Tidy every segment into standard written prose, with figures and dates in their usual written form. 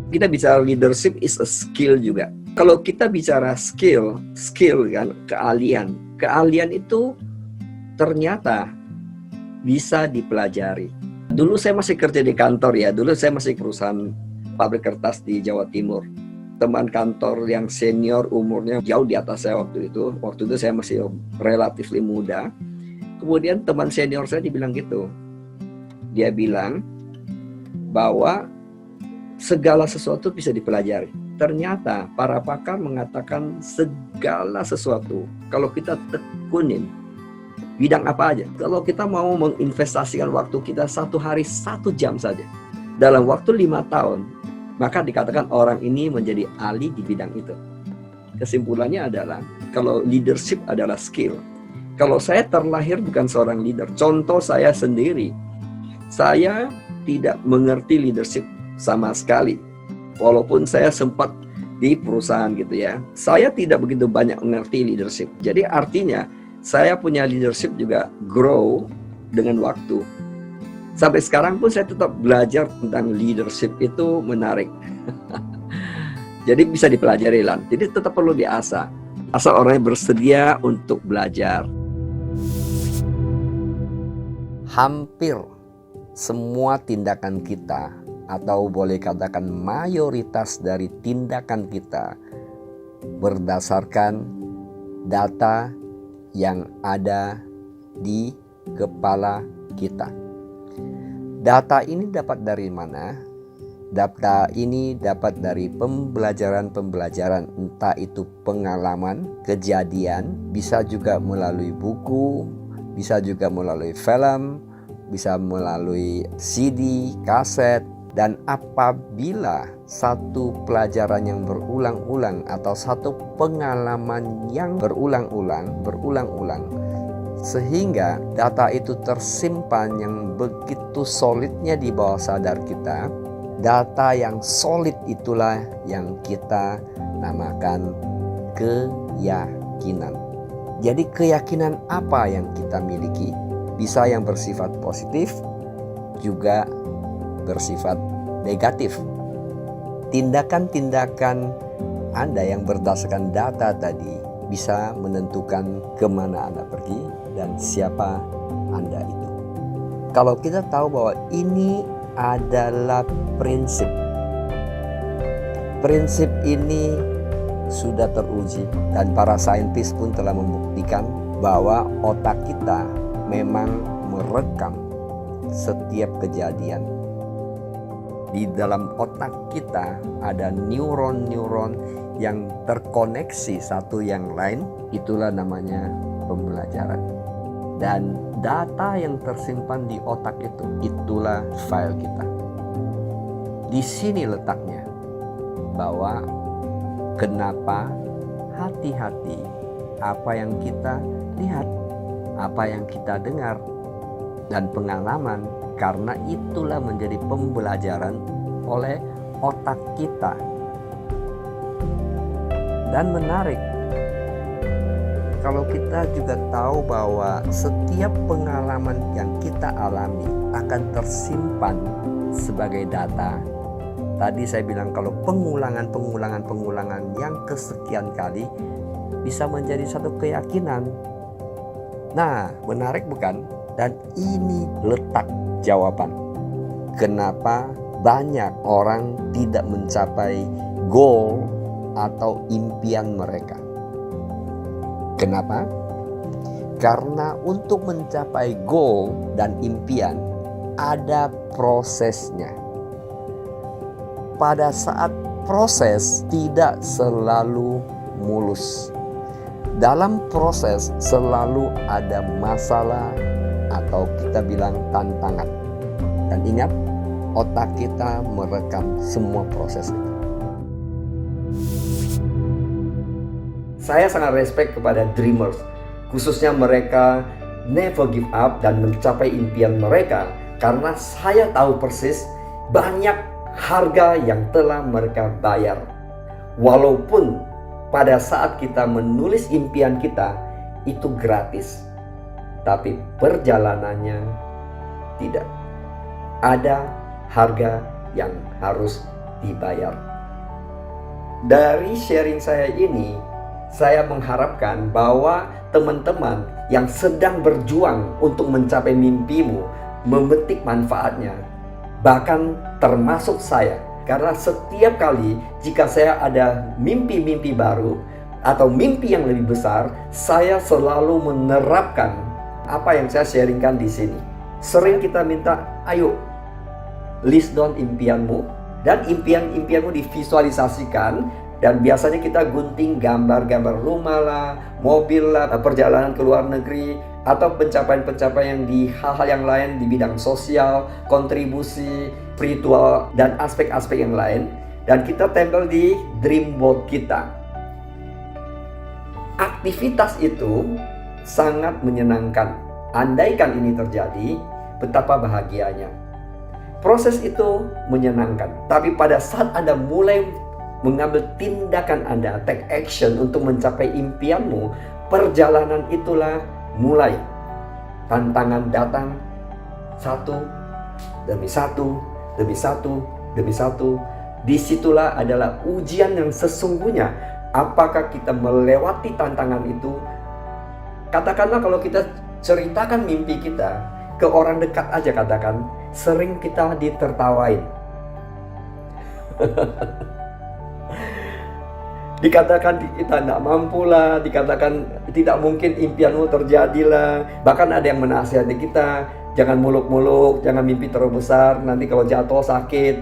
Kita bicara leadership is a skill juga. Kalau kita bicara skill kan, keahlian itu ternyata bisa dipelajari. Dulu saya masih kerja di kantor ya, dulu saya masih perusahaan pabrik kertas di Jawa Timur. Teman kantor yang senior umurnya jauh di atas saya waktu itu saya masih relatif muda. Kemudian teman senior saya dibilang gitu, dia bilang bahwa segala sesuatu bisa dipelajari. Ternyata para pakar mengatakan segala sesuatu kalau kita tekunin, bidang apa aja, kalau kita mau menginvestasikan waktu kita 1 hari 1 jam saja dalam waktu 5 tahun, maka dikatakan orang ini menjadi ahli di bidang itu. Kesimpulannya adalah kalau leadership adalah skill. Kalau saya terlahir bukan seorang leader, contoh saya sendiri, saya tidak mengerti leadership sama sekali. Walaupun saya sempat di perusahaan gitu ya, saya tidak begitu banyak mengerti leadership. Jadi artinya saya punya leadership juga grow dengan waktu. Sampai sekarang pun saya tetap belajar tentang leadership, itu menarik. Jadi bisa dipelajari Lan. Jadi tetap perlu diasah. Asal orangnya bersedia untuk belajar. Hampir semua tindakan kita, atau boleh katakan mayoritas dari tindakan kita, berdasarkan data yang ada di kepala kita. Data ini dapat dari mana? Data ini dapat dari pembelajaran, entah itu pengalaman, kejadian, bisa juga melalui buku, bisa juga melalui film, bisa melalui CD, kaset. Dan apabila satu pelajaran yang berulang-ulang atau satu pengalaman yang berulang-ulang, sehingga data itu tersimpan yang begitu solidnya di bawah sadar kita, data yang solid itulah yang kita namakan keyakinan. Jadi keyakinan apa yang kita miliki? Bisa yang bersifat positif, juga bersifat negatif. Tindakan-tindakan Anda yang berdasarkan data tadi bisa menentukan kemana Anda pergi dan siapa Anda itu. Kalau kita tahu bahwa ini adalah prinsip ini sudah teruji dan para saintis pun telah membuktikan bahwa otak kita memang merekam setiap kejadian. Di dalam otak kita ada neuron-neuron yang terkoneksi satu yang lain, itulah namanya pembelajaran. Dan data yang tersimpan di otak itu, itulah file kita. Di sini letaknya bahwa kenapa hati-hati apa yang kita lihat, apa yang kita dengar, dan pengalaman, karena itulah menjadi pembelajaran oleh otak kita. Dan menarik, kalau kita juga tahu bahwa setiap pengalaman yang kita alami akan tersimpan sebagai data. Tadi saya bilang kalau pengulangan yang kesekian kali bisa menjadi satu keyakinan. Nah, menarik bukan? Dan ini letak jawaban kenapa banyak orang tidak mencapai goal atau impian mereka. Kenapa? Karena untuk mencapai goal dan impian ada prosesnya. Pada saat proses tidak selalu mulus. Dalam proses selalu ada masalah atau kita bilang tantangan. Dan ingat, otak kita merekam semua proses itu. Saya sangat respect kepada dreamers, khususnya mereka never give up dan mencapai impian mereka, karena saya tahu persis banyak harga yang telah mereka bayar. Walaupun pada saat kita menulis impian kita itu gratis, tapi perjalanannya tidak. Ada harga yang harus dibayar. Dari sharing saya ini, saya mengharapkan bahwa teman-teman yang sedang berjuang untuk mencapai mimpimu memetik manfaatnya, bahkan termasuk saya. Karena setiap kali jika saya ada mimpi-mimpi baru atau mimpi yang lebih besar, saya selalu menerapkan apa yang saya sharingkan di sini. Sering kita minta, ayo list down impianmu, dan impian-impianmu divisualisasikan. Dan biasanya kita gunting gambar-gambar rumah lah, mobil lah, perjalanan ke luar negeri, atau pencapaian-pencapaian di hal-hal yang lain di bidang sosial, kontribusi, spiritual, dan aspek-aspek yang lain. Dan kita tempel di dream board kita. Aktivitas itu sangat menyenangkan. Andaikan ini terjadi, betapa bahagianya. Proses itu menyenangkan. Tapi pada saat Anda mulai mengambil tindakan Anda, take action untuk mencapai impianmu, perjalanan itulah mulai. Tantangan datang satu demi satu, demi satu, demi satu. Disitulah adalah ujian yang sesungguhnya. Apakah kita melewati tantangan itu? Katakanlah kalau kita ceritakan mimpi kita ke orang dekat aja, katakan, sering kita ditertawain. Dikatakan kita tidak mampu lah, dikatakan tidak mungkin impianmu terjadilah. Bahkan ada yang menasihati kita, jangan muluk-muluk, jangan mimpi terlalu besar, nanti kalau jatuh sakit.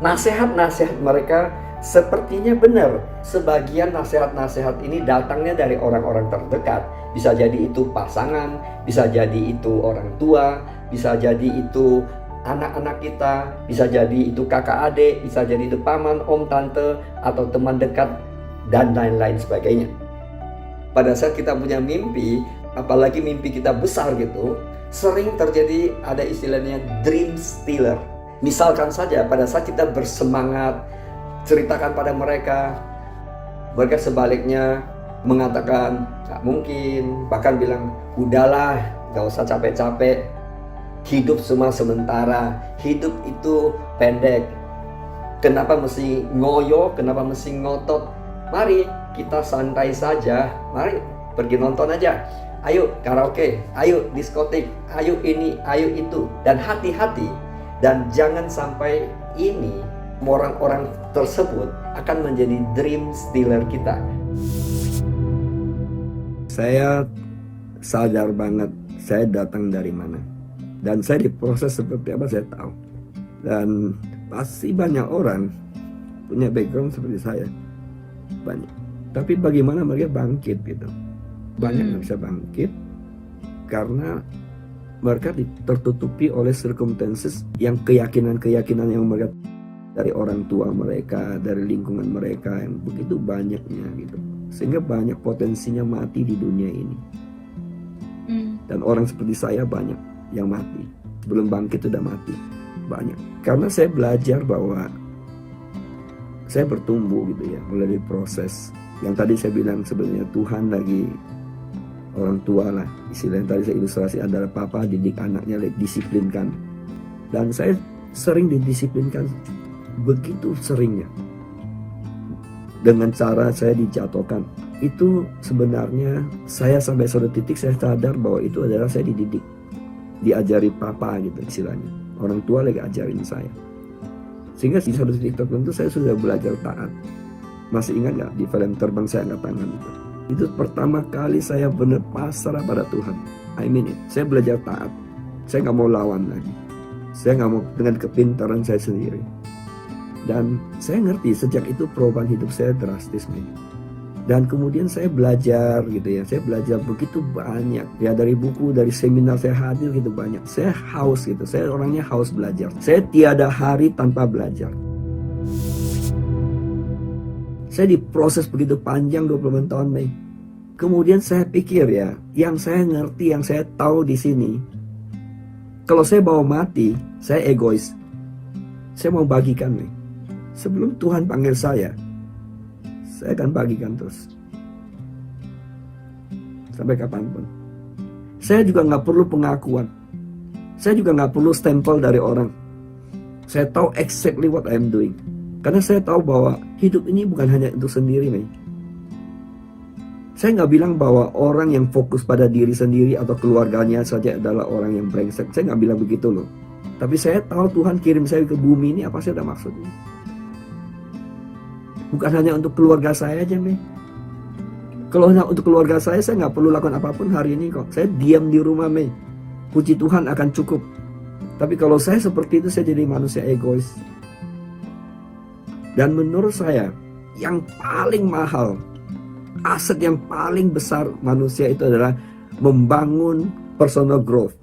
Nasihat-nasihat mereka sepertinya benar. Sebagian nasihat-nasihat ini datangnya dari orang-orang terdekat. Bisa jadi itu pasangan, bisa jadi itu orang tua, bisa jadi itu anak-anak kita, bisa jadi itu kakak adik, bisa jadi itu paman, om, tante, atau teman dekat, dan lain-lain sebagainya. Pada saat kita punya mimpi, apalagi mimpi kita besar gitu, sering terjadi ada istilahnya dream stealer. Misalkan saja pada saat kita bersemangat, ceritakan pada mereka, mereka sebaliknya mengatakan gak mungkin, bahkan bilang udahlah, gak usah capek-capek, hidup semua sementara, hidup itu pendek, kenapa mesti ngoyo, kenapa mesti ngotot, mari kita santai saja, mari pergi nonton aja, ayo karaoke, ayo diskotik, ayo ini, ayo itu. Dan hati-hati, dan jangan sampai ini orang-orang tersebut akan menjadi dream stealer kita. Saya sadar banget saya datang dari mana, dan saya diproses seperti apa saya tahu. Dan pasti banyak orang punya background seperti saya, banyak. Tapi bagaimana mereka bangkit gitu? Banyak yang bisa bangkit karena mereka tertutupi oleh circumstances, yang keyakinan-keyakinan yang mereka dari orang tua mereka, dari lingkungan mereka yang begitu banyaknya gitu, sehingga banyak potensinya mati di dunia ini. Dan orang seperti saya banyak yang mati, belum bangkit sudah mati, banyak. Karena saya belajar bahwa saya bertumbuh gitu ya, mulai dari proses yang tadi saya bilang, sebenarnya Tuhan lagi, orang tua lah, istilah yang tadi saya ilustrasi adalah papa didik anaknya, disiplinkan. Dan saya sering didisiplinkan, begitu seringnya, dengan cara saya dijatuhkan. Itu sebenarnya saya sampai suatu titik saya sadar bahwa itu adalah saya dididik, diajari papa gitu istilahnya, orang tua lagi ajarin saya. Sehingga di satu titik tertentu saya sudah belajar taat. Masih ingat gak di film Terbang Saya Angkat Tangan itu? Itu pertama kali saya benar pasrah pada Tuhan. I mean it. Saya belajar taat. Saya gak mau lawan lagi. Saya gak mau dengan kepintaran saya sendiri. Dan saya ngerti sejak itu perubahan hidup saya drastis nih. Dan kemudian saya belajar gitu ya. Saya belajar begitu banyak. Ya dari buku, dari seminar saya hadir gitu banyak. Saya haus gitu. Saya orangnya haus belajar. Saya tiada hari tanpa belajar. Saya diproses begitu panjang 20 tahun nih. Kemudian saya pikir ya, yang saya ngerti, yang saya tahu di sini, kalau saya bawa mati, saya egois. Saya mau bagikan nih. Sebelum Tuhan panggil saya akan bagikan terus. Sampai kapanpun. Saya juga nggak perlu pengakuan. Saya juga nggak perlu stempel dari orang. Saya tahu exactly what I'm doing. Karena saya tahu bahwa hidup ini bukan hanya untuk sendiri, Mei. Saya nggak bilang bahwa orang yang fokus pada diri sendiri atau keluarganya saja adalah orang yang brengsek. Saya nggak bilang begitu loh. Tapi saya tahu Tuhan kirim saya ke bumi ini apa sih ada maksudnya. Bukan hanya untuk keluarga saya aja, Mei. Kalau hanya untuk keluarga saya nggak perlu lakukan apapun hari ini kok. Saya diam di rumah, Mei. Puji Tuhan akan cukup. Tapi kalau saya seperti itu, saya jadi manusia egois. Dan menurut saya, yang paling mahal, aset yang paling besar manusia itu adalah membangun personal growth.